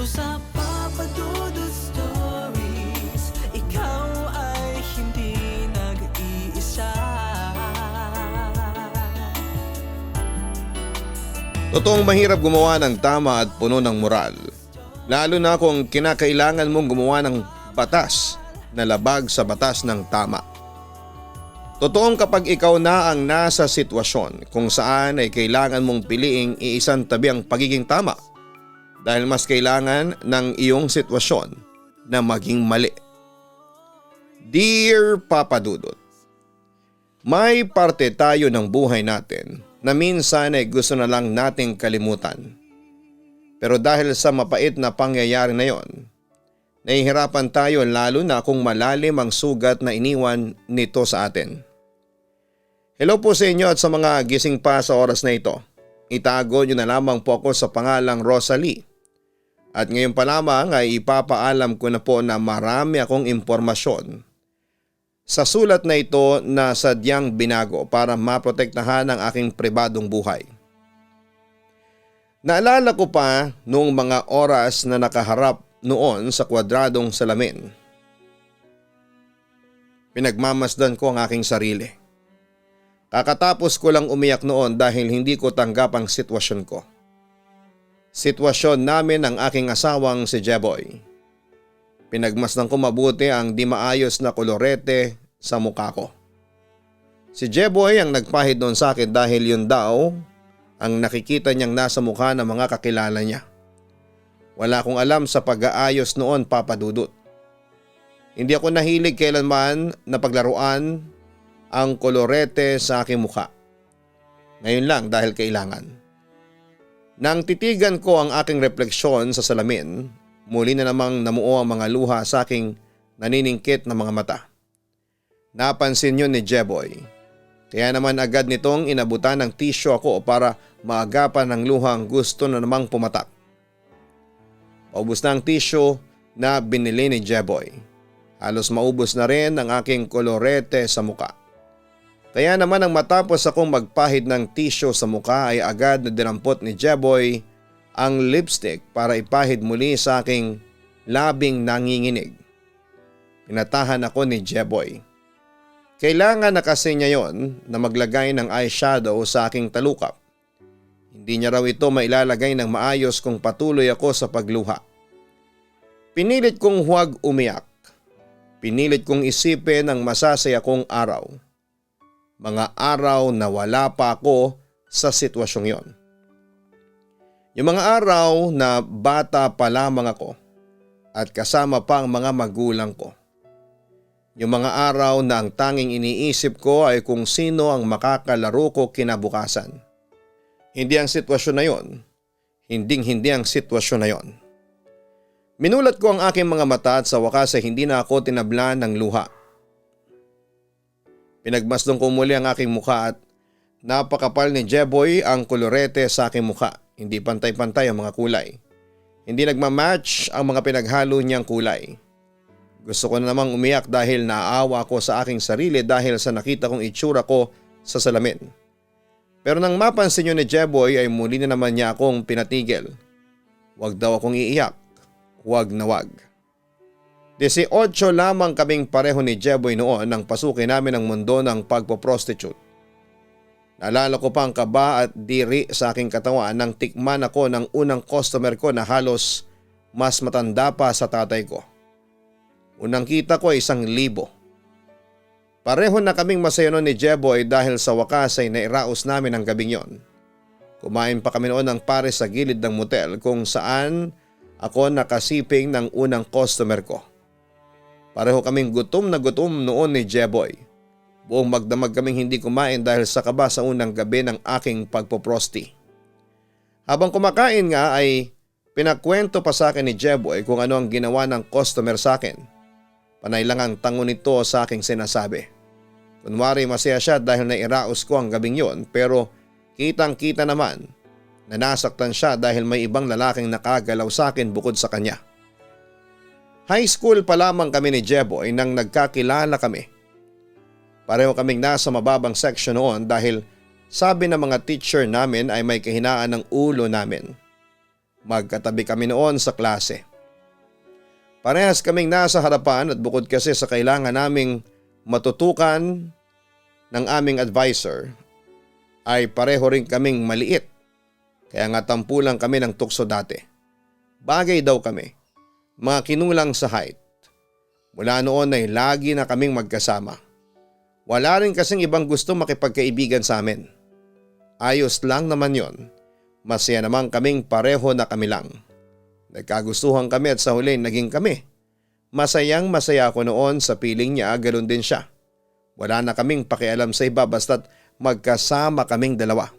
sa Papa Dudut Stories, ikaw ay hindi nag-iisa. Totoong mahirap gumawa ng tama at puno ng moral. Lalo na kung kinakailangan mong gumawa ng batas na labag sa batas ng tama. Totoong kapag ikaw na ang nasa sitwasyon kung saan ay kailangan mong piliing iisang tabi ang pagiging tama dahil mas kailangan ng iyong sitwasyon na maging mali. Dear Papa Dudut, may parte tayo ng buhay natin na minsan ay gusto na lang nating kalimutan. Pero dahil sa mapait na pangyayari na yon, nahihirapan tayo lalo na kung malalim ang sugat na iniwan nito sa atin. Hello po sa inyo at sa mga gising pa sa oras na ito. Itago nyo na lamang po ako sa pangalang Rosalie. At ngayon pa lamang ay ipapaalam ko na po na marami akong impormasyon sa sulat na ito na sadyang binago para maprotektahan ang aking pribadong buhay. Naalala ko pa noong mga oras na nakaharap noon sa kwadradong salamin. Pinagmamasdan ko ang aking sarili. Kakatapos ko lang umiyak noon dahil hindi ko tanggap ang sitwasyon ko. Sitwasyon namin ng aking asawang si Jeboy. Pinagmasdan ko mabuti ang di maayos na kolorete sa mukha ko. Si Jeboy ang nagpahid noon sa akin dahil yun daw ang nakikita niyang nasa mukha ng mga kakilala niya. Wala akong alam sa pag-aayos noon, Papa Dudut. Hindi ako nahilig kailanman na paglaruan ang kolorete sa aking mukha. Ngayon lang dahil kailangan. Nang titigan ko ang aking refleksyon sa salamin, muli na namang namuo ang mga luha sa aking naniningkit na mga mata. Napansin yun ni Jeboy. Kaya naman agad nitong inabutan ng tissue ako para maagapan ng luhang gusto na namang pumatak. Paubos na ang tissue na binili ni Jeboy. Halos maubos na rin ang aking kolorete sa muka. Kaya naman ang matapos akong magpahid ng tissue sa muka ay agad na dinampot ni Jeboy ang lipstick para ipahid muli sa aking labing nanginginig. Pinatahan ako ni Jeboy. Kailangan na kasi niya yon na maglagay ng eyeshadow sa aking talukap. Hindi niya raw ito mailalagay ng maayos kung patuloy ako sa pagluha. Pinilit kong huwag umiyak. Pinilit kong isipin ang masasaya kong araw. Mga araw na wala pa ako sa sitwasyong yon. Yung mga araw na bata pa lamang ako at kasama pa ang mga magulang ko. Yung mga araw na ang tanging iniisip ko ay kung sino ang makakalaro ko kinabukasan. Hindi ang sitwasyon na yon. Hinding-hindi ang sitwasyon na yon. Minulat ko ang aking mga mata at sa wakas ay hindi na ako tinablan ng luha. Pinagmasdong ko muli ang aking mukha at napakapal ni Jeboy ang kolorete sa aking mukha. Hindi pantay-pantay ang mga kulay. Hindi nagmamatch ang mga pinaghalo niyang kulay. Gusto ko na namang umiyak dahil naaawa ko sa aking sarili dahil sa nakita kong itsura ko sa salamin. Pero nang mapansin niyo ni Jeboy ay muli na naman niya akong pinatigil. Huwag daw akong iiyak. Huwag na huwag. 18 lamang kaming pareho ni Jeboy noon nang pasukin namin ang mundo ng pagpoprostitute. Naalala ko pa ang kaba at diri sa aking katawan nang tikman ako ng unang customer ko na halos mas matanda pa sa tatay ko. Unang kita ko ay 1,000. Pareho na kaming masaya noon ni Jeboy dahil sa wakas ay nairaos namin ang gabing yon. Kumain pa kami noon ng pares sa gilid ng motel kung saan ako nakasiping ng unang customer ko. Pareho kaming gutom na gutom noon ni Jeboy. Buong magdamag kaming hindi kumain dahil sa kaba sa unang gabi ng aking pagpoprosti. Habang kumakain nga ay pinakwento pa sa akin ni Jeboy kung ano ang ginawa ng customer sa akin. Panay lang ang tango nito sa aking sinasabi. Kunwari masaya siya dahil nairaos ko ang gabing yon pero kitang kita naman na nasaktan siya dahil may ibang lalaking nakagalaw sa akin bukod sa kanya. High school pa lamang kami ni Jeboy nang nagkakilala kami. Pareho kaming nasa mababang section noon dahil sabi ng mga teacher namin ay may kahinaan ng ulo namin. Magkatabi kami noon sa klase. Parehas kaming nasa harapan at bukod kasi sa kailangan naming matutukan ng aming advisor ay pareho rin kaming maliit. Kaya nga tampulang kami ng tukso dati. Bagay daw kami. Mga kinulang sa height. Mula noon ay lagi na kaming magkasama. Wala rin kasing ibang gusto makipagkaibigan sa amin. Ayos lang naman yon. Masaya naman kaming pareho na kami lang. Nagkagustuhan kami at sa huli naging kami. Masayang masaya ako noon sa piling niya, ganoon din siya. Wala na kaming pakialam sa iba basta't magkasama kaming dalawa.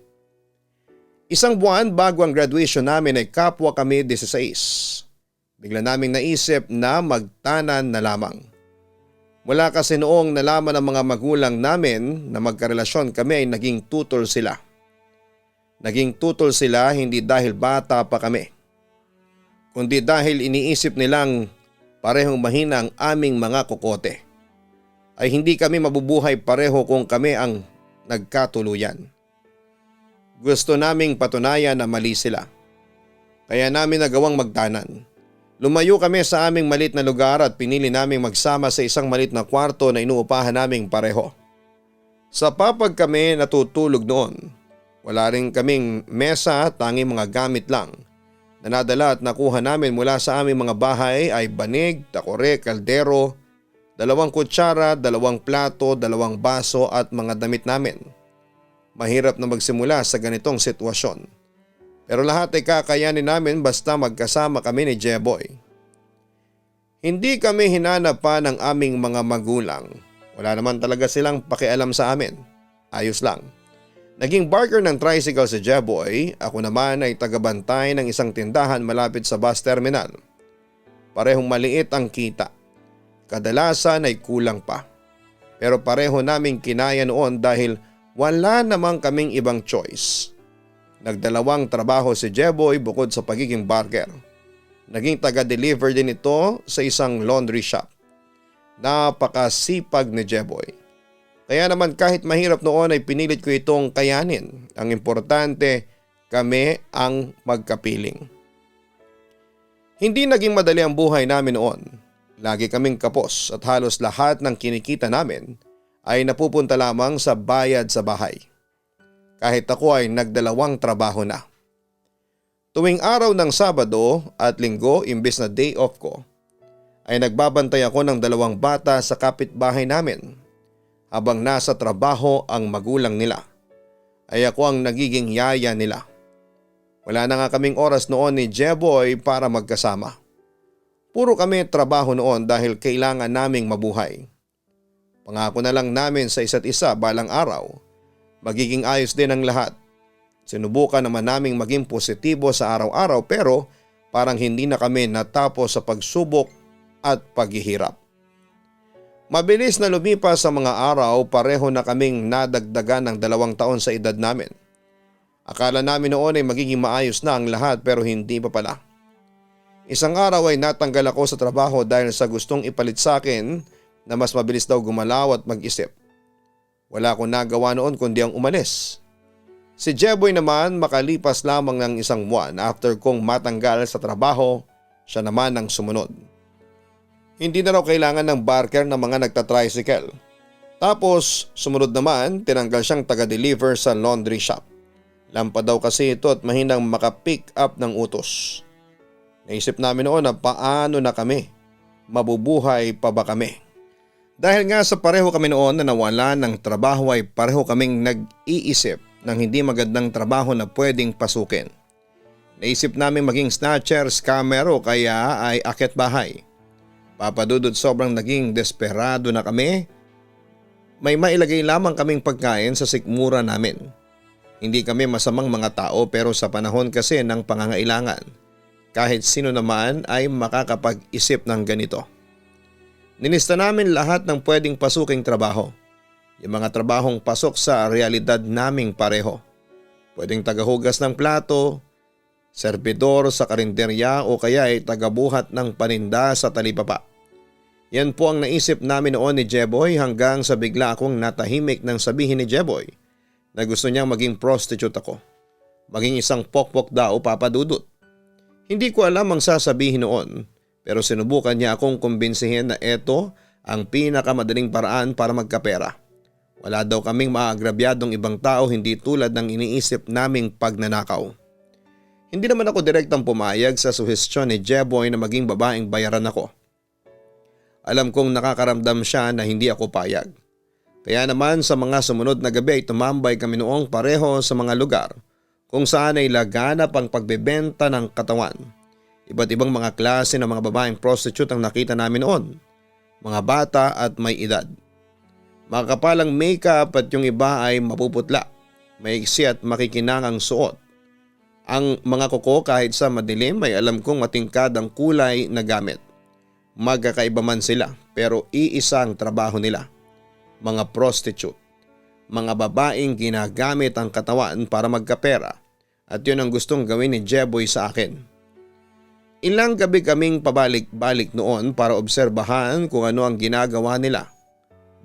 Isang buwan bago ang graduation namin ay kapwa kami 16. Bigla naming naisip na magtanan na lamang. Mula kasi noong nalaman ng mga magulang namin na magkarelasyon kami ay naging tutol sila. Naging tutol sila hindi dahil bata pa kami, kundi dahil iniisip nilang parehong mahina ang aming mga kokote. Ay hindi kami mabubuhay pareho kung kami ang nagkatuluyan. Gusto naming patunayan na mali sila. Kaya namin nagawang magtanan. Lumayo kami sa aming malit na lugar at pinili naming magsama sa isang malit na kwarto na inuupahan naming pareho. Sa papag kami natutulog noon. Wala rin kaming mesa, tanging mga gamit lang. Nanadala at nakuha namin mula sa aming mga bahay ay banig, takore, kaldero, 2 kutsara, 2 plato, 2 baso at mga damit namin. Mahirap na magsimula sa ganitong sitwasyon. Pero lahat ay kakayanin namin basta magkasama kami ni Jeboy. Hindi kami hinanap pa ng aming mga magulang. Wala naman talaga silang pakialam sa amin. Ayos lang. Naging barker ng tricycle si Jeboy, ako naman ay tagabantay ng isang tindahan malapit sa bus terminal. Parehong maliit ang kita. Kadalasan ay kulang pa. Pero pareho naming kinaya noon dahil wala namang kaming ibang choice. Nagdalawang trabaho si Jeboy bukod sa pagiging barker. Naging taga-deliver din ito sa isang laundry shop. Napakasipag ni Jeboy. Kaya naman kahit mahirap noon ay pinilit ko itong kayanin. Ang importante, kami ang magkapiling. Hindi naging madali ang buhay namin noon. Lagi kaming kapos at halos lahat ng kinikita namin ay napupunta lamang sa bayad sa bahay. Kahit ako ay nagdalawang trabaho na. Tuwing araw ng Sabado at Linggo imbes na day off ko, ay nagbabantay ako ng 2 bata sa kapitbahay namin. Habang nasa trabaho ang magulang nila, ay ako ang nagiging yaya nila. Wala na nga kaming oras noon ni Jeboy para magkasama. Puro kami trabaho noon dahil kailangan naming mabuhay. Pangako na lang namin sa isa't isa balang araw, magiging ayos din ang lahat. Sinubukan naman naming maging positibo sa araw-araw pero parang hindi na kami natapos sa pagsubok at paghihirap. Mabilis na lumipas sa mga araw, pareho na kaming nadagdagan ng 2 taon sa edad namin. Akala namin noon ay magiging maayos na ang lahat pero hindi pa pala. Isang araw ay natanggal ako sa trabaho dahil sa gustong ipalit sa akin na mas mabilis daw gumalaw at mag-isip. Wala akong nagawa noon kundi ang umalis. Si Jeboy naman makalipas lamang ng 1 buwan after kong matanggal sa trabaho, siya naman ang sumunod. Hindi na raw kailangan ng barker ng mga nagtatricycle. Tapos sumunod naman tinanggal siyang taga-deliver sa laundry shop. Lampa daw kasi ito at mahinang maka-pick up ng utos. Naisip namin noon na paano na kami? Mabubuhay pa ba kami? Dahil nga sa pareho kami noon na nawala ng trabaho ay pareho kaming nag-iisip ng hindi magandang trabaho na pwedeng pasukin. Naisip namin maging snatcher, scammer o kaya ay akyat bahay. Papadudod sobrang naging desperado na kami. May mailagay lamang kaming pagkain sa sikmura namin. Hindi kami masamang mga tao pero sa panahon kasi ng pangangailangan, kahit sino naman ay makakapag-isip ng ganito. Nilista namin lahat ng pwedeng pasuking trabaho. Yung mga trabahong pasok sa realidad naming pareho. Pwedeng tagahugas ng plato, serbidor sa karinderya o kaya ay tagabuhat ng paninda sa talipapa. Yan po ang naisip namin noon ni Jeboy hanggang sa bigla akong natahimik nang sabihin ni Jeboy na gusto niyang maging prostitute ako. Maging isang pokpok daw, Papa Dudut. Hindi ko alam ang sasabihin noon pero sinubukan niya akong kumbinsihin na ito ang pinakamadaling paraan para magkapera. Wala daw kaming maagrabyadong ibang tao hindi tulad ng iniisip naming pagnanakaw. Hindi naman ako direktang pumayag sa suhestyon ni Jeboy na maging babaeng bayaran ako. Alam kong nakakaramdam siya na hindi ako payag. Kaya naman sa mga sumunod na gabi ay tumambay kami noong pareho sa mga lugar kung saan ay laganap ang pagbebenta ng katawan. Iba't ibang mga klase ng mga babaeng prostitute ang nakita namin noon. Mga bata at may edad. Makakapalang makeup at yung iba ay mapuputla. Maiksi at makikinang ang suot. Ang mga kuko kahit sa madilim ay alam kong matingkad ang kulay na gamit. Magkakaiba man sila pero iisang trabaho nila. Mga prostitute. Mga babaeng ginagamit ang katawan para magkapera at yun ang gustong gawin ni Jeboy sa akin. Ilang gabi kaming pabalik-balik noon para obserbahan kung ano ang ginagawa nila.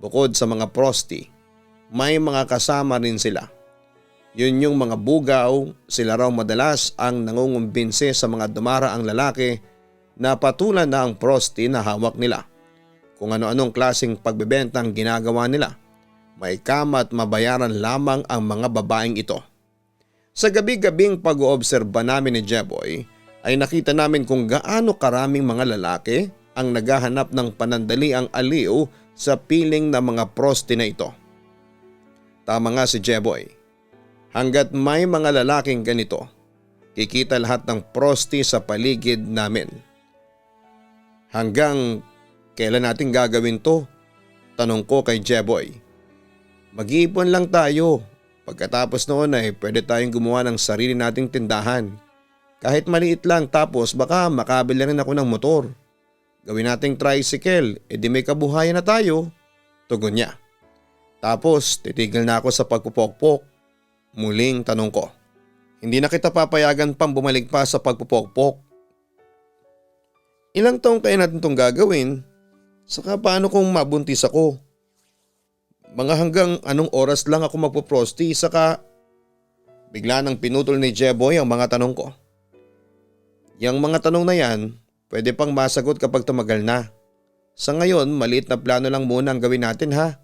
Bukod sa mga prosti, may mga kasama rin sila. Yun yung mga bugaw, sila raw madalas ang nangungumbinse sa mga dumaraang lalaki na patulan na ang prosti na hawak nila. Kung ano-anong klaseng pagbebenta ang ginagawa nila, may kama at mabayaran lamang ang mga babaeng ito. Sa gabi-gabing pag-oobserba namin ni Jeboy ay nakita namin kung gaano karaming mga lalaki ang naghahanap ng panandaliang aliw sa piling na mga prosti na ito. Tama nga si Jeboy. Hanggat may mga lalaking ganito, kikita lahat ng prosti sa paligid namin. Hanggang kailan natin gagawin to? Tanong ko kay Jeboy. Mag-iipon lang tayo. Pagkatapos noon ay pwede tayong gumawa ng sarili nating tindahan. Kahit maliit lang tapos baka makabili rin ako ng motor. Gawin nating tricycle, edi may kabuhayan na tayo. Tugon niya. Tapos titigil na ako sa pagpupokpok. Muling tanong ko. Hindi na kita papayagan pang bumalik pa sa pagpupokpok. Ilang taong kaya natin itong gagawin? Saka paano kung mabuntis ako? Mga hanggang anong oras lang ako magpuprosti saka bigla nang pinutol ni Jeboy ang mga tanong ko. Yang mga tanong na yan, pwede pang masagot kapag tumagal na. Sa ngayon, maliit na plano lang muna ang gawin natin ha.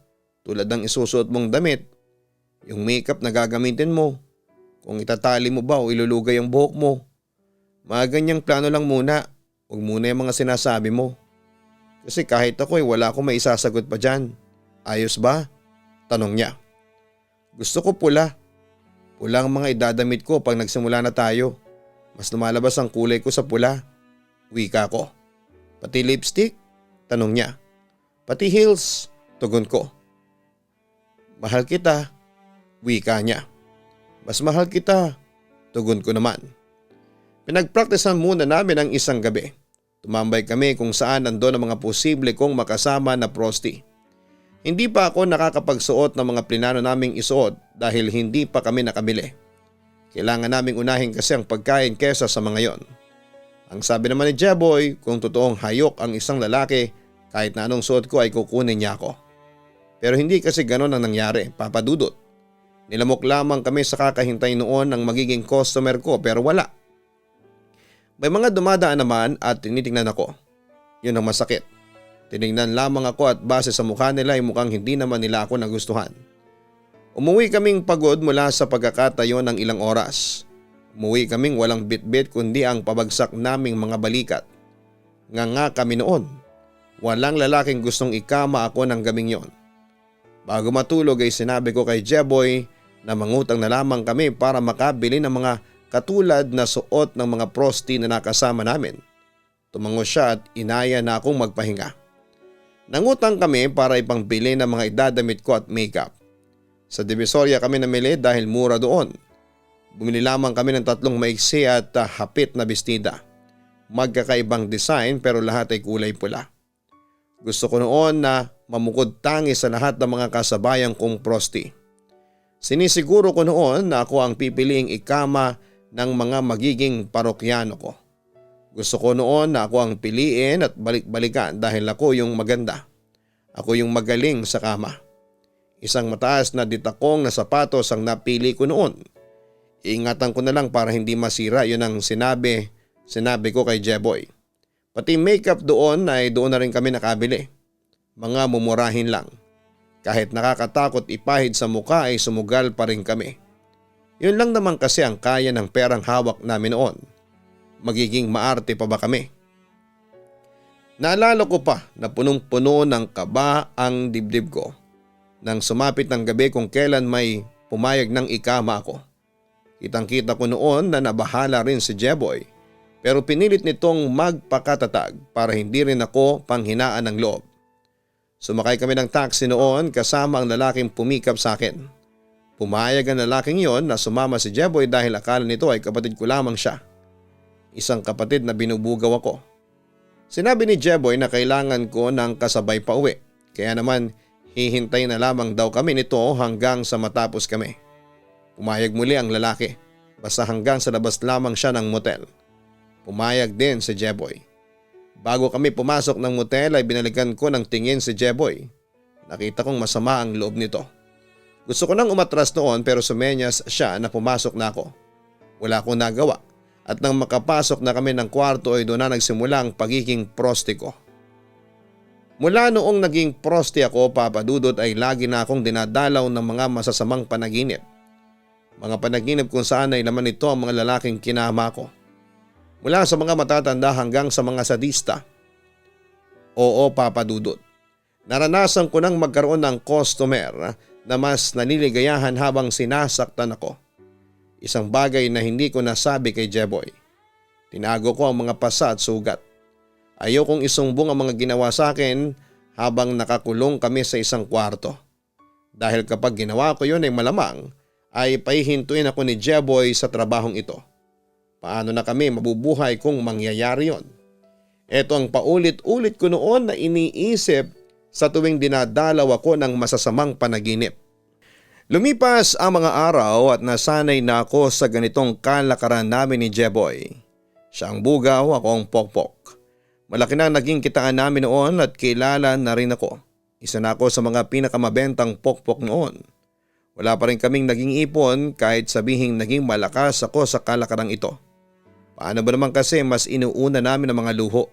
Tulad ng isusuot mong damit. Yung makeup na gagamitin mo, kung itatali mo ba o ilulugay ang buhok mo. Mga ganyang plano lang muna, huwag muna yung mga sinasabi mo. Kasi kahit ako wala akong maisasagot pa dyan. Ayos ba? Tanong niya. Gusto ko pula. Pula ang mga idadamit ko pag nagsimula na tayo. Mas lumalabas ang kulay ko sa pula. Wika ko. Pati lipstick? Tanong niya. Pati heels? Tugon ko. Mahal kita. Wika niya. Mas mahal kita. Tugon ko naman. Pinagpraktisan muna namin ang isang gabi. Tumambay kami kung saan nandun ang mga posible kong makasama na prosti. Hindi pa ako nakakapagsuot ng mga plinano naming isuot dahil hindi pa kami nakabili. Kailangan naming unahin kasi ang pagkain kesa sa mga yon. Ang sabi naman ni Jeboy, kung totoong hayok ang isang lalaki, kahit na anong suot ko ay kukunin niya ako. Pero hindi kasi ganon ang nangyari, Papa Dudut. Nilamok lamang kami sa kakahintay noon ng magiging customer ko pero wala. May mga dumadaan naman at tinitingnan ako. Yun ang masakit. Tinignan lamang ako at base sa mukha nila ay mukhang hindi naman nila ako nagustuhan. Umuwi kaming pagod mula sa pagkakatayo ng ilang oras. Umuwi kaming walang bitbit kundi ang pabagsak naming mga balikat. Nga kami noon. Walang lalaking gustong ikama ako ng gabing yon. Bago matulog ay sinabi ko kay Jeboy na mangutang na lamang kami para makabili ng mga katulad na suot ng mga prosti na nakasama namin. Tumango siya at inaya na akong magpahinga. Nangutang kami para ipangbili ng mga idadamit ko at makeup. Sa Divisoria kami namili dahil mura doon. Bumili lamang kami ng 3 maiksi at hapit na bestida. Magkakaibang design pero lahat ay kulay pula. Gusto ko noon na mamukod tangi sa lahat ng mga kasabayang kong prosti. Sinisiguro ko noon na ako ang pipiliing ikama ng mga magiging parokyano ko. Gusto ko noon na ako ang piliin at balik-balikan dahil ako yung maganda. Ako yung magaling sa kama. Isang mataas na ditakong na sapatos ang napili ko noon. Iingatan ko na lang para hindi masira, yun ang sinabi Sinabi ko kay Jeboy. Pati makeup doon ay doon na rin kami nakabili. Mga mumurahin lang. Kahit nakakatakot ipahid sa mukha ay sumugal pa rin kami. Yun lang naman kasi ang kaya ng perang hawak namin noon. Magiging maarte pa ba kami? Naalala ko pa na punong-puno ng kaba ang dibdib ko nang sumapit ng gabi kung kailan may pumayag ng ikama ako. Kitang-kita ko noon na nabahala rin si Jeboy pero pinilit nitong magpakatatag para hindi rin ako panghinaan ng loob. Sumakay kami ng taxi noon kasama ang lalaking pumikap sa akin. Pumayag ang lalaking yon na sumama si Jeboy dahil akala nito ay kapatid ko lamang siya. Isang kapatid na binubugaw ako. Sinabi ni Jeboy na kailangan ko ng kasabay pa uwi. Kaya naman hihintay na lamang daw kami nito hanggang sa matapos kami. Pumayag muli ang lalaki. Basta hanggang sa labas lamang siya ng motel. Pumayag din si Jeboy. Bago kami pumasok ng motel ay binalikan ko ng tingin si Jeboy. Nakita kong masama ang loob nito. Gusto ko nang umatras noon pero sumenyas siya na pumasok na ako. Wala akong nagawa at nang makapasok na kami ng kwarto ay doon na nagsimula ang pagiging prosti ko. Mula noong naging prosti ako, Papa Dudut, ay lagi na akong dinadalaw ng mga masasamang panaginip. Mga panaginip kung saan ay laman nito ang mga lalaking kinama ko. Mula sa mga matatanda hanggang sa mga sadista. Oo, Papa Dudut. Naranasan ko nang magkaroon ng customer na mas naniligayahan habang sinasaktan ako. Isang bagay na hindi ko nasabi kay Jeboy. Tinago ko ang mga pasa at sugat. Ayokong isumbong ang mga ginawa sa akin habang nakakulong kami sa isang kwarto. Dahil kapag ginawa ko yun ay malamang ay paihintuin ako ni Jeboy sa trabahong ito. Paano na kami mabubuhay kung mangyayari yon? Ito ang paulit-ulit ko noon na iniisip sa tuwing dinadalaw ako ng masasamang panaginip. Lumipas ang mga araw at nasanay na ako sa ganitong kalakaran namin ni Jeboy. Siya ang bugaw, ako ang pokpok. Malaki na naging kitaan namin noon at kilala na rin ako. Isa na ako sa mga pinakamabentang pokpok noon. Wala pa rin kaming naging ipon kahit sabihing naging malakas ako sa kalakarang ito. Paano ba naman kasi mas inuuna namin ang mga luho?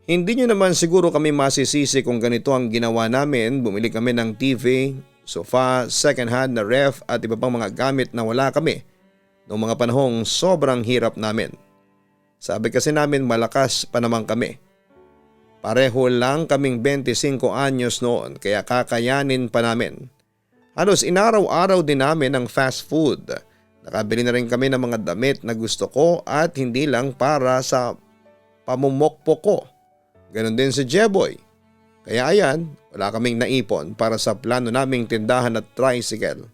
Hindi nyo naman siguro kami masisisi kung ganito ang ginawa namin. Bumili kami ng TV, sofa, second hand na ref at iba pang mga gamit na wala kami noong mga panahong sobrang hirap namin. Sabi kasi namin malakas pa naman kami. Pareho lang kaming 25 anyos noon kaya kakayanin pa namin. Halos inaraw-araw din namin ang fast food. Nakabili na rin kami ng mga damit na gusto ko at hindi lang para sa pamumokpo ko. Ganon din si Jeboy. Kaya ayan, wala kaming naipon para sa plano naming tindahan at tricycle.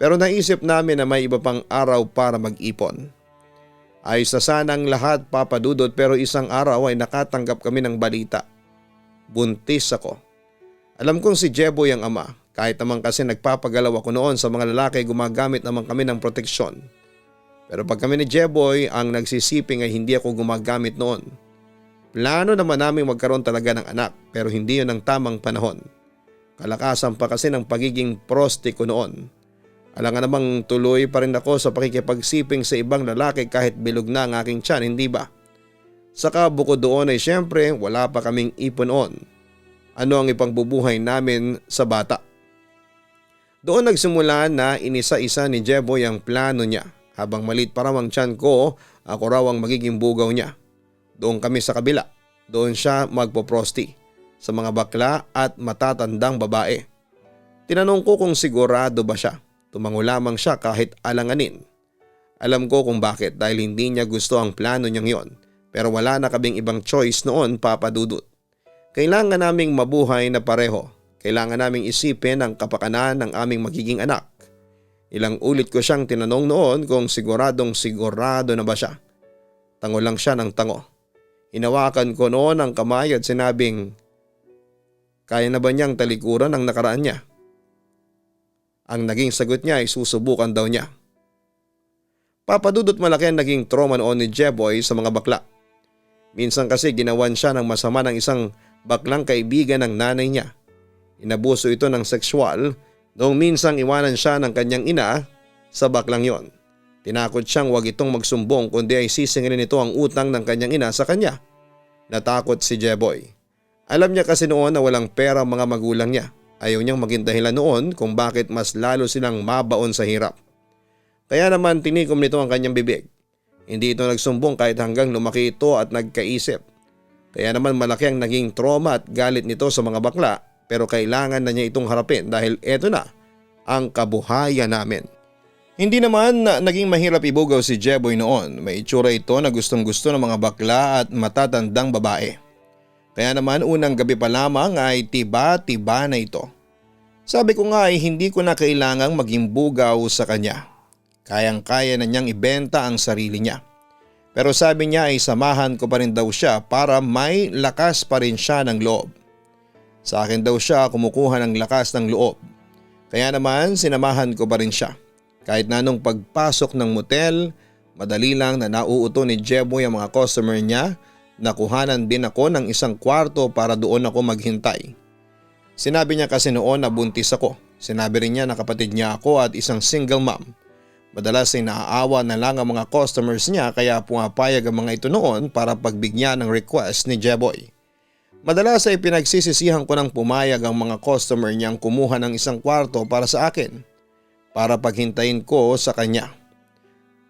Pero naisip namin na may iba pang araw para mag-ipon. Ayos na sana ang lahat, Papa Dudut, pero isang araw ay nakatanggap kami ng balita. Buntis ako. Alam kong si Jeboy ang ama, kahit naman kasi nagpapagalaw ako noon sa mga lalaki gumagamit naman kami ng proteksyon. Pero pag kami ni Jeboy ang nagsisiping ay hindi ako gumagamit noon. Plano naman namin magkaroon talaga ng anak pero hindi yun ang tamang panahon. Kalakasan pa kasi ng pagiging prosti ko noon. Alangan namang tuloy pa rin ako sa pakikipagsiping sa ibang lalaki kahit bilog na ang aking tiyan, hindi ba? Saka bukod doon ay syempre wala pa kaming ipon noon. Ano ang ipangbubuhay namin sa bata? Doon nagsimula na inisa-isa ni Jeboy ang plano niya. Habang maliit pa raw ang tiyan ko, ako raw ang magiging bugaw niya. Doon kami sa kabila. Doon siya magpoprosti sa mga bakla at matatandang babae. Tinanong ko kung sigurado ba siya. Tumango lamang siya kahit alanganin. Alam ko kung bakit dahil hindi niya gusto ang plano niyang yon. Pero wala na kaming ibang choice noon, Papa Dudut. Kailangan naming mabuhay na pareho. Kailangan naming isipin ang kapakanan ng aming magiging anak. Ilang ulit ko siyang tinanong noon kung siguradong sigurado na ba siya. Tango lang siya ng tango. Hinawakan ko noon ang kamay at sinabing, kaya na ba niyang talikuran ang nakaraan niya? Ang naging sagot niya ay susubukan daw niya. Papa Dudut, malaki ang naging trauma noon ni Jeboy sa mga bakla. Minsan kasi ginawan siya ng masama ng isang baklang kaibigan ng nanay niya. Inabuso ito ng sexual noong minsang iwanan siya ng kanyang ina sa baklang yon. Tinakot siyang wag itong magsumbong kundi ay sisingilin nito ang utang ng kanyang ina sa kanya. Natakot si Jeboy. Alam niya kasi noon na walang pera ang mga magulang niya. Ayaw niyang maging dahilan noon kung bakit mas lalo silang mabaon sa hirap. Kaya naman tinikom nito ang kanyang bibig. Hindi ito nagsumbong kahit hanggang lumaki ito at nagkaisip. Kaya naman malaki ang naging trauma at galit nito sa mga bakla, pero kailangan na niya itong harapin dahil eto na ang kabuhayan namin. Hindi naman naging mahirap ibugaw si Jeboy noon. May itsura ito na gustong gusto ng mga bakla at matatandang babae. Kaya naman unang gabi pa lamang ay tiba-tiba na ito. Sabi ko nga ay hindi ko na kailangang maging bugaw sa kanya. Kayang-kaya na niyang ibenta ang sarili niya. Pero sabi niya ay samahan ko pa rin daw siya para may lakas pa rin siya ng loob. Sa akin daw siya kumukuha ng lakas ng loob. Kaya naman sinamahan ko pa rin siya. Kahit na nung pagpasok ng motel, madali lang na nauuto ni Jeboy ang mga customer niya, nakuhanan din ako ng isang kwarto para doon ako maghintay. Sinabi niya kasi noon na buntis ako. Sinabi rin niya na kapatid niya ako at isang single mom. Madalas ay naaawa na lang ang mga customers niya kaya pumapayag ang mga ito noon para pagbigyan ng request ni Jeboy. Madalas ay pinagsisisihan ko ng pumayag ang mga customer niyang kumuha ng isang kwarto para sa akin. Para paghintayin ko sa kanya.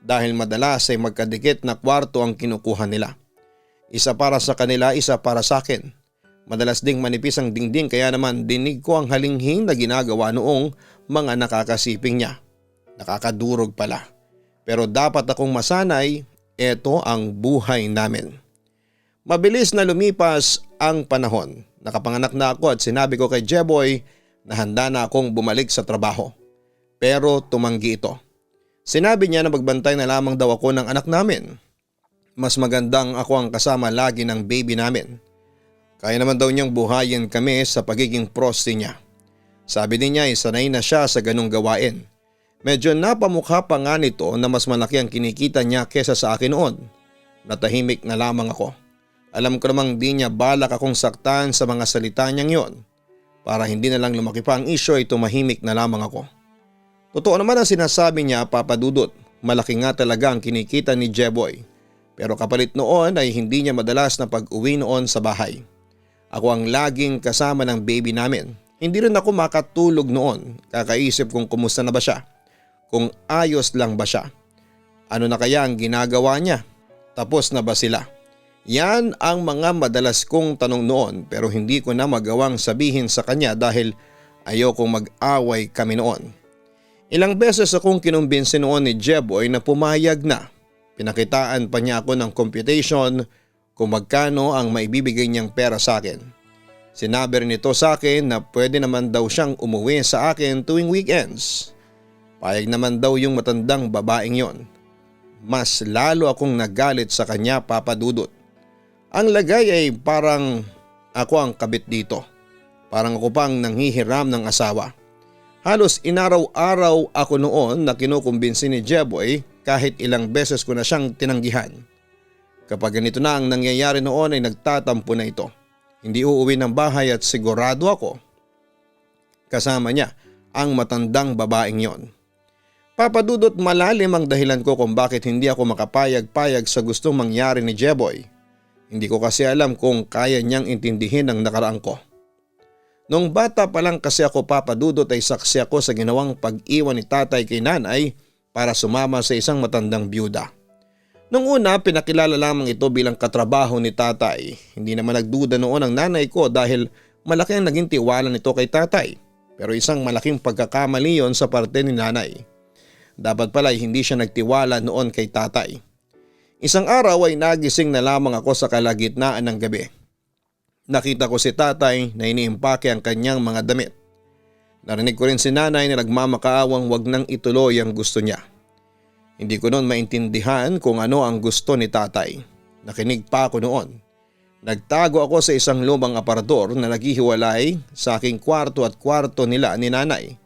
Dahil madalas ay magkadikit na kwarto ang kinukuha nila. Isa para sa kanila, isa para sa akin. Madalas ding manipis ang dingding kaya naman dinig ko ang halinghing na ginagawa noong mga nakakasiping niya. Nakakadurog pala. Pero dapat akong masanay, eto ang buhay namin. Mabilis na lumipas ang panahon. Nakapanganak na ako at sinabi ko kay Jeboy na handa na akong bumalik sa trabaho. Pero tumanggi ito. Sinabi niya na magbantay na lamang daw ako ng anak namin. Mas magandang ako ang kasama lagi ng baby namin. Kaya naman daw niyang buhayin kami sa pagiging prosti niya. Sabi din niya ay sanay na siya sa ganung gawain. Medyo napamukha pa nga nito na mas malaki ang kinikita niya kesa sa akin noon. Natahimik na lamang ako. Alam ko namang di niya balak akong saktan sa mga salita niyang yon. Para hindi na lang lumaki pa ang issue ay tumahimik na lamang ako. Totoo naman ang sinasabi niya, Papa Dudut. Malaki nga talaga ang kinikita ni Jeboy. Pero kapalit noon ay hindi niya madalas na pag-uwi noon sa bahay. Ako ang laging kasama ng baby namin. Hindi rin ako makatulog noon. Kakaisip kung kumusta na ba siya. Kung ayos lang ba siya. Ano na kaya ang ginagawa niya? Tapos na ba sila? Yan ang mga madalas kong tanong noon pero hindi ko na magawang sabihin sa kanya dahil ayokong mag-away kami noon. Ilang beses akong kinumbinsi noon ni Jeboy na pumayag na. Pinakitaan pa niya ako ng computation kung magkano ang maibibigay niyang pera sa akin. Sinabi rin ito sa akin na pwede naman daw siyang umuwi sa akin tuwing weekends. Payag naman daw yung matandang babaeng yon. Mas lalo akong nagalit sa kanya, Papa Dudut. Ang lagay ay parang ako ang kabit dito. Parang ako pang nanghihiram ng asawa. Halos inaraw-araw ako noon na kinukumbinsi ni Jeboy kahit ilang beses ko na siyang tinanggihan. Kapag ganito na ang nangyayari noon ay nagtatampo na ito. Hindi uuwi ng bahay at sigurado ako kasama niya ang matandang babaeng yon. Papadudot malalim ang dahilan ko kung bakit hindi ako makapayag-payag sa gustong mangyari ni Jeboy. Hindi ko kasi alam kung kaya niyang intindihin ang nakaraan ko. Nung bata pa lang kasi ako, Papadudot, ay saksi ako sa ginawang pag-iwan ni tatay kay nanay para sumama sa isang matandang byuda. Nung una, pinakilala lamang ito bilang katrabaho ni tatay. Hindi naman nagduda noon ang nanay ko dahil malaki ang naging tiwala nito kay tatay. Pero isang malaking pagkakamali yon sa parte ni nanay. Dapat pala hindi siya nagtiwala noon kay tatay. Isang araw ay nagising na lamang ako sa kalagitnaan ng gabi. Nakita ko si tatay na iniimpake ang kanyang mga damit. Narinig ko rin si nanay na nagmamakaawang wag nang ituloy ang gusto niya. Hindi ko noon maintindihan kung ano ang gusto ni tatay. Nakinig pa ako noon. Nagtago ako sa isang lumang aparador na naghihiwalay sa aking kwarto at kwarto nila ni nanay.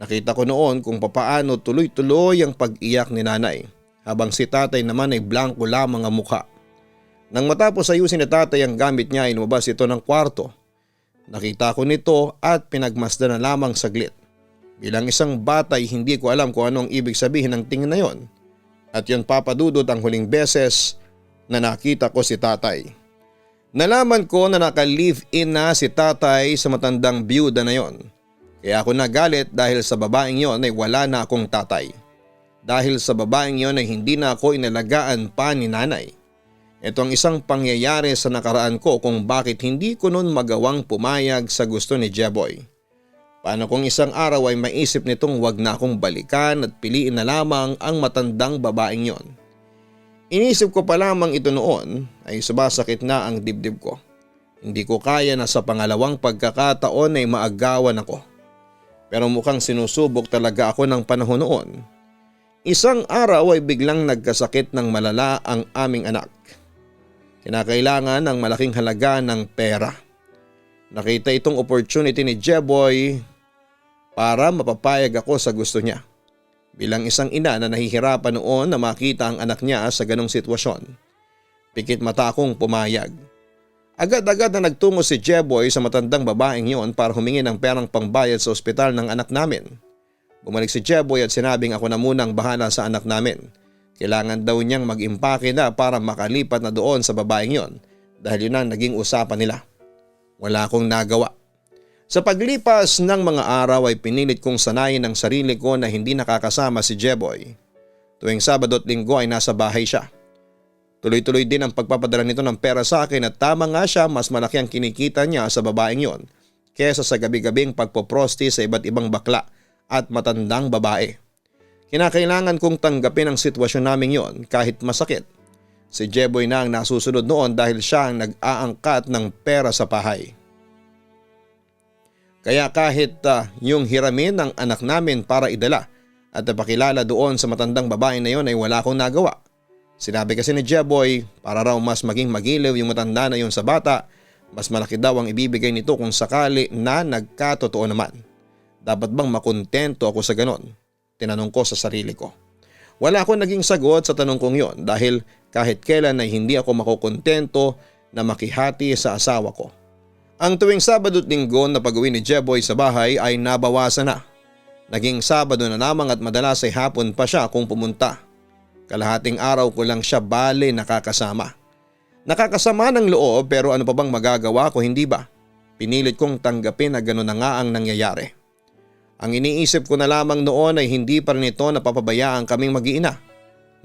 Nakita ko noon kung papaano tuloy-tuloy ang pag-iyak ni nanay habang si tatay naman ay blanko lamang ang mukha. Nang matapos ayusin ni tatay ang gamit niya ay lumabas ito ng kwarto. Nakita ko nito at pinagmasdan na lamang saglit. Bilang isang bata ay hindi ko alam kung anong ibig sabihin ng tingin na yon. At yun papadudot ang huling beses na nakita ko si tatay. Nalaman ko na naka-live-in na si tatay sa matandang byuda na yon. Kaya ako nagalit dahil sa babaeng yon ay wala na akong tatay. Dahil sa babaeng yon ay hindi na ako inalagaan pa ni nanay. Ito ang isang pangyayari sa nakaraan ko kung bakit hindi ko noon magawang pumayag sa gusto ni Jeboy. Paano kung isang araw ay maisip nitong wag na akong balikan at piliin na lamang ang matandang babaeng yon. Inisip ko pa lamang ito noon ay sumasakit na ang dibdib ko. Hindi ko kaya na sa pangalawang pagkakataon ay maagawan ako. Pero mukhang sinusubok talaga ako ng panahon noon. Isang araw ay biglang nagkasakit ng malala ang aming anak. Kinakailangan ng malaking halaga ng pera. Nakita itong opportunity ni Jeboy para mapapayag ako sa gusto niya. Bilang isang ina na nahihirapan noon na makita ang anak niya sa ganong sitwasyon, pikit mata akong pumayag. Agad-agad na nagtungo si Jeboy sa matandang babaeng yon para humingi ng perang pangbayad sa ospital ng anak namin. Bumalik si Jeboy at sinabing ako na munang bahala sa anak namin. Kailangan daw niyang mag-impake na para makalipat na doon sa babaeng yon dahil yun ang naging usapan nila. Wala akong nagawa. Sa paglipas ng mga araw ay pinilit kong sanayin ang sarili ko na hindi nakakasama si Jeboy. Tuwing Sabado at Linggo ay nasa bahay siya. Tuloy-tuloy din ang pagpapadala nito ng pera sa akin at tama nga siya, mas malaki ang kinikita niya sa babaeng yon kesa sa gabi-gabing pagpoprosti sa iba't ibang bakla at matandang babae. Kinakailangan kong tanggapin ang sitwasyon namin yon kahit masakit. Si Jeboy na ang nasusunod noon dahil siya ang nag-aangkat ng pera sa bahay. Kaya kahit yung hiramin ng anak namin para idala at napakilala doon sa matandang babae na yon ay wala akong nagawa. Sinabi kasi ni Jeboy para raw mas maging magiliw yung matanda na yon sa bata, mas malaki daw ang ibibigay nito kung sakali na nagkatotoo naman. Dapat bang makontento ako sa ganon? Tinanong ko sa sarili ko. Wala akong naging sagot sa tanong kong yon dahil kahit kailan ay hindi ako makukontento na makihati sa asawa ko. Ang tuwing Sabado at Linggo na pag-uwi ni Jeboy sa bahay ay nabawasan na. Naging Sabado na lamang at madalas ay hapon pa siya kung pumunta. Kalahating araw ko lang siya bale nakakasama. Nakakasama ng loob pero ano pa bang magagawa ko, hindi ba? Pinilit kong tanggapin na gano'n na nga ang nangyayari. Ang iniisip ko na lamang noon ay hindi pa rin ito napapabayaan kaming mag-iina.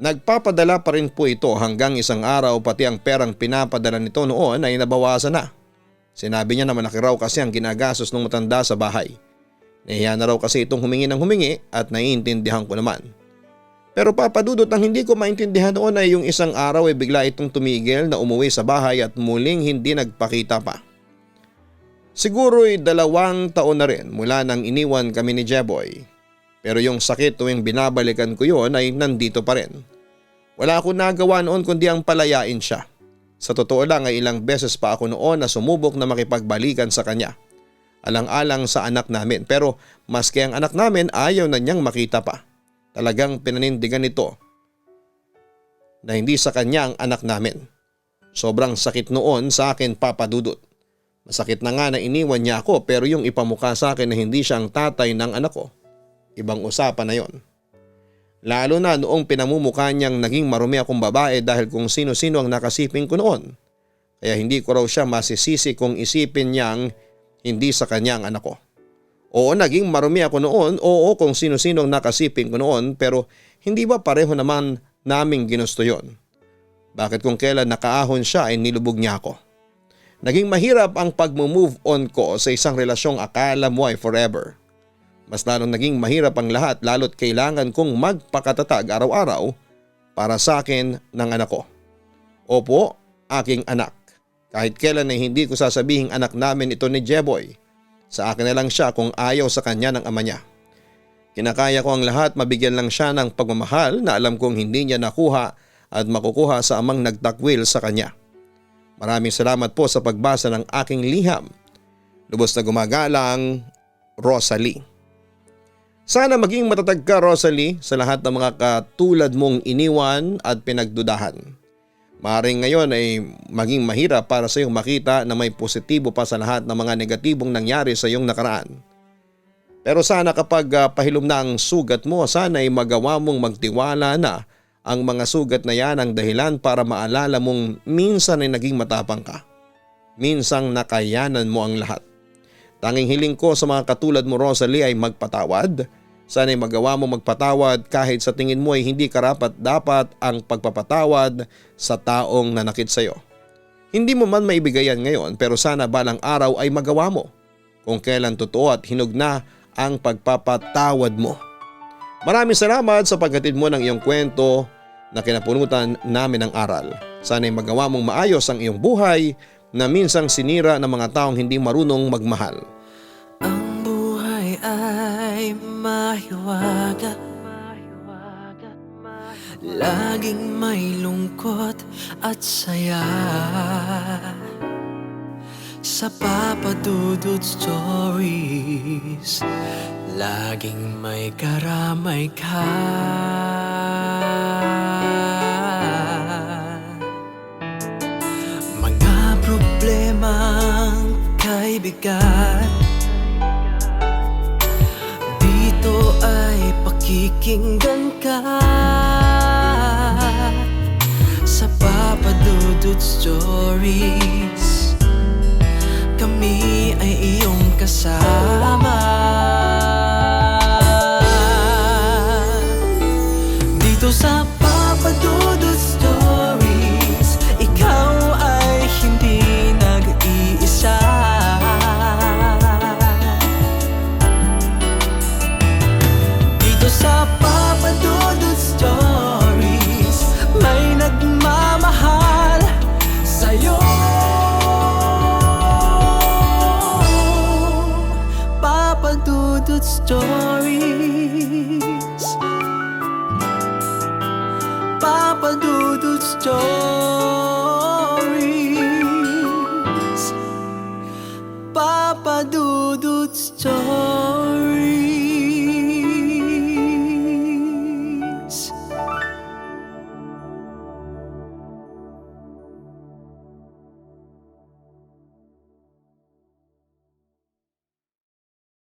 Nagpapadala pa rin po ito hanggang isang araw pati ang perang pinapadala nito noon ay nabawasan na. Sinabi niya na malaki raw kasi ang ginagastos ng matanda sa bahay. Nahiya na raw kasi itong humingi ng humingi at naiintindihan ko naman. Pero papadudot ang hindi ko maintindihan noon ay yung isang araw ay bigla itong tumigil na umuwi sa bahay at muling hindi nagpakita pa. Siguro'y 2 taon na rin mula nang iniwan kami ni Jeboy. Pero yung sakit tuwing binabalikan ko yon ay nandito pa rin. Wala akong nagawa noon kundi ang palayain siya. Sa totoo lang ay ilang beses pa ako noon na sumubok na makipagbalikan sa kanya. Alang-alang sa anak namin pero maski ang anak namin ayaw na niyang makita pa. Talagang pinanindigan nito na hindi sa kanya ang anak namin. Sobrang sakit noon sa akin, papadudot. Masakit na nga na iniwan niya ako pero yung ipamukha sa akin na hindi siya ang tatay ng anak ko, ibang usapan na yon. Lalo na noong pinamumukha niyang naging marumi akong babae dahil kung sino-sino ang nakasiping ko noon. Kaya hindi ko raw siya masisisi kung isipin niyang hindi sa kanya ang anak ko. Oo, naging marumi ako noon, oo kung sino-sino ang nakasiping ko noon pero hindi ba pareho naman naming ginusto yon? Bakit kung kailan nakaahon siya ay nilubog niya ako? Naging mahirap ang pag-move on ko sa isang relasyong akala mo ay forever. Mas lalong naging mahirap ang lahat lalo't kailangan kong magpakatatag araw-araw para sa akin ng anak ko. Opo, aking anak. Kahit kailan ay hindi ko sasabihing anak namin ito ni Jeboy. Sa akin na lang siya kung ayaw sa kanya ng ama niya. Kinakaya ko ang lahat, mabigyan lang siya ng pagmamahal na alam kong hindi niya nakuha at makukuha sa amang nagtakwil sa kanya. Maraming salamat po sa pagbasa ng aking liham. Lubos na gumagalang, Rosalie. Sana maging matatag ka, Rosalie, sa lahat ng mga katulad mong iniwan at pinagdudahan. Maaaring ngayon ay maging mahirap para sa iyong makita na may positibo pa sa lahat ng mga negatibong nangyari sa iyong nakaraan. Pero sana kapag pahilom na ang sugat mo, sana ay magawa mong magtiwala na Ang mga sugat na yan ang dahilan para maalala mong minsan ay naging matapang ka. Minsang nakayanan mo ang lahat. Tanging hiling ko sa mga katulad mo, Rosalie, ay magpatawad. Sana'y magawa mo magpatawad kahit sa tingin mo ay hindi karapat-dapat ang pagpapatawad sa taong nanakit sa iyo. Hindi mo man maibigay yan ngayon, pero sana balang araw ay magawa mo kung kailan totoo at hinug na ang pagpapatawad mo. Maraming salamat sa paghatid mo ng iyong kwento na kinapunutan namin ng aral. Sana'y magawa mong maayos ang iyong buhay na minsang sinira ng mga taong hindi marunong magmahal. Ang buhay ay mahiwaga, laging may lungkot at saya. Sa Papa Dudut Stories, laging may karamay ka. Mga problemang kay bigat, dito ay pakikinggan ka. Sa Papa Dudut Stories, kami ay iyong kasama. Dito sa Papa Dudut Stories, ikaw ay hindi nag-iisa. Dito sa Papa Dudut Stories, may nagmamahal sa'yo. Papa Dudut Stories, Papa Dudut Stories, Papa Dudut Stories.